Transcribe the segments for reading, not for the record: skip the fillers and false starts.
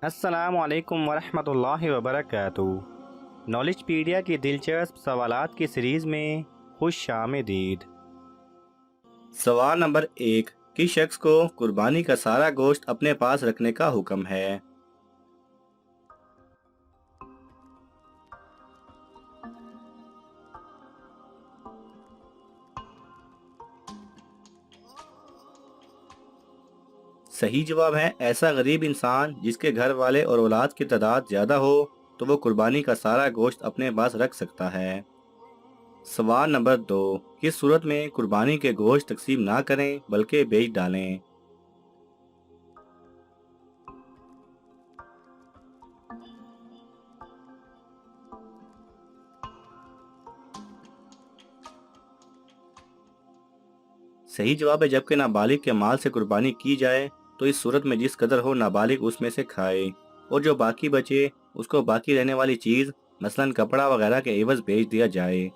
السلام علیکم ورحمۃ اللہ وبرکاتہ۔ نالج پیڈیا کی دلچسپ سوالات کی سیریز میں خوش آمدید۔ سوال نمبر 1، کس شخص کو قربانی کا سارا گوشت اپنے پاس رکھنے کا حکم ہے؟ صحیح جواب ہے ایسا غریب انسان جس کے گھر والے اور اولاد کی تعداد زیادہ ہو تو وہ قربانی کا سارا گوشت اپنے پاس رکھ سکتا ہے۔ سوال نمبر 2، کس صورت میں قربانی کے گوشت تقسیم نہ کریں بلکہ بیچ ڈالیں؟ صحیح جواب ہے جبکہ نابالغ کے مال سے قربانی کی جائے تو اس صورت میں جس قدر ہو نابالغ اس میں سے کھائے اور جو باقی بچے اس کو باقی رہنے والی چیز مثلا کپڑا وغیرہ کے عوض بیچ دیا جائے۔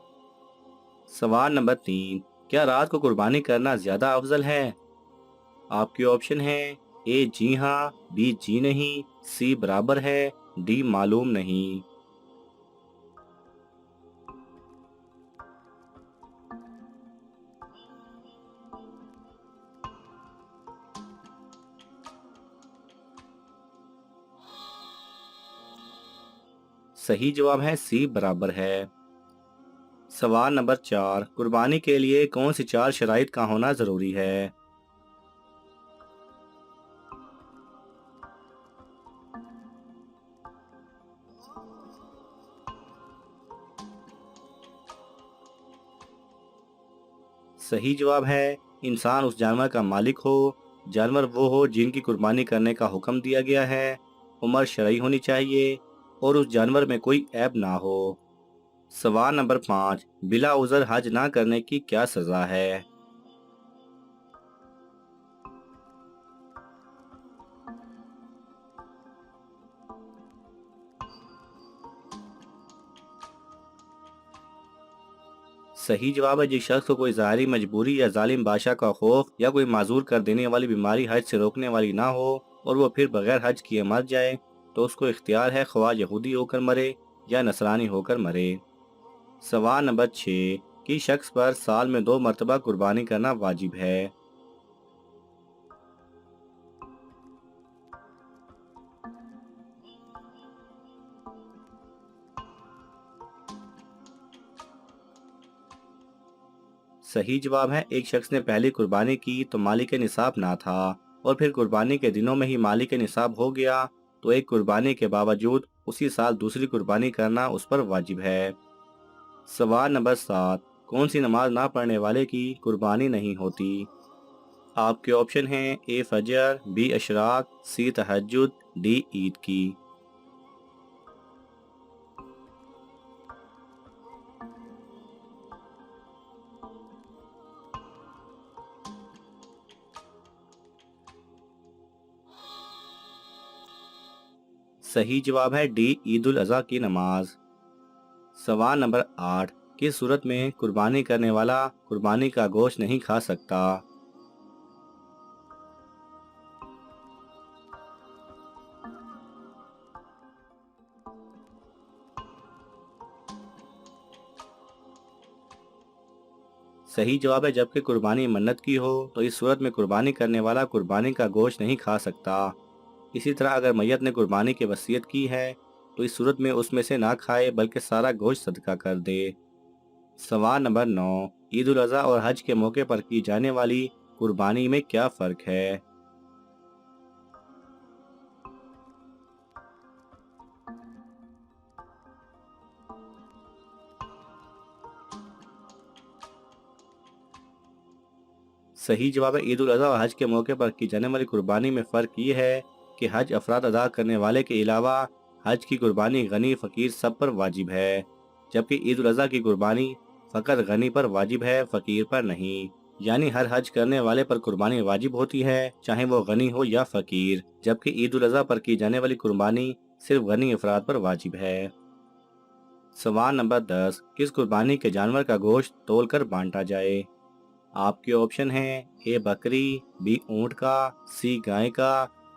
سوال نمبر 3، کیا رات کو قربانی کرنا زیادہ افضل ہے؟ آپ کے آپشن ہیں اے جی ہاں، بی جی نہیں، سی برابر ہے، ڈی معلوم نہیں۔ صحیح جواب ہے سی برابر ہے۔ سوال نمبر 4، قربانی کے لیے کون سی 4 شرائط کا ہونا ضروری ہے؟ صحیح جواب ہے انسان اس جانور کا مالک ہو، جانور وہ ہو جن کی قربانی کرنے کا حکم دیا گیا ہے، عمر شرعی ہونی چاہیے اور اس جانور میں کوئی عیب نہ ہو۔ سوال نمبر 5، بلا عذر حج نہ کرنے کی کیا سزا ہے؟ صحیح جواب ہے جس شخص کو کوئی ظاہری مجبوری یا ظالم بادشاہ کا خوف یا کوئی معذور کر دینے والی بیماری حج سے روکنے والی نہ ہو اور وہ پھر بغیر حج کیے مر جائے تو اس کو اختیار ہے خواہ یہودی ہو کر مرے یا نصرانی ہو کر مرے۔ سوال نمبر 6، کس شخص پر سال میں 2 مرتبہ قربانی کرنا واجب ہے؟ صحیح جواب ہے ایک شخص نے پہلی قربانی کی تو مالک نصاب نہ تھا اور پھر قربانی کے دنوں میں ہی مالک نصاب ہو گیا تو ایک قربانی کے باوجود اسی سال دوسری قربانی کرنا اس پر واجب ہے۔ سوال نمبر 7، کون سی نماز نہ پڑھنے والے کی قربانی نہیں ہوتی؟ آپ کے آپشن ہیں اے فجر، بی اشراق، سی تہجد، ڈی عید کی۔ صحیح جواب ہے ڈی عید الاضحیٰ کی نماز۔ سوال نمبر 8، کس صورت میں قربانی کرنے والا قربانی کا گوشت نہیں کھا سکتا؟ صحیح جواب ہے جبکہ قربانی منت کی ہو تو اس صورت میں قربانی کرنے والا قربانی کا گوشت نہیں کھا سکتا۔ اسی طرح اگر میت نے قربانی کی وصیت کی ہے تو اس صورت میں اس میں سے نہ کھائے بلکہ سارا گوشت صدقہ کر دے۔ سوال نمبر 9، عید الاضحیٰ اور حج کے موقع پر کی جانے والی قربانی میں کیا فرق ہے؟ صحیح جواب ہے عید الاضحیٰ اور حج کے موقع پر کی جانے والی قربانی میں فرق یہ ہے کہ حج افراد ادا کرنے والے کے علاوہ حج کی قربانی غنی فقیر سب پر واجب ہے، جبکہ عید الاضحیٰ کی قربانی فقط غنی پر واجب ہے، فقیر پر نہیں۔ یعنی ہر حج کرنے والے پر قربانی واجب ہوتی ہے چاہے وہ غنی ہو یا فقیر، جبکہ عید الاضحیٰ پر کی جانے والی قربانی صرف غنی افراد پر واجب ہے۔ سوال نمبر 10، کس قربانی کے جانور کا گوشت تول کر بانٹا جائے؟ آپ کے آپشن ہیں اے بکری، بی اونٹ کا، سی گائے کا،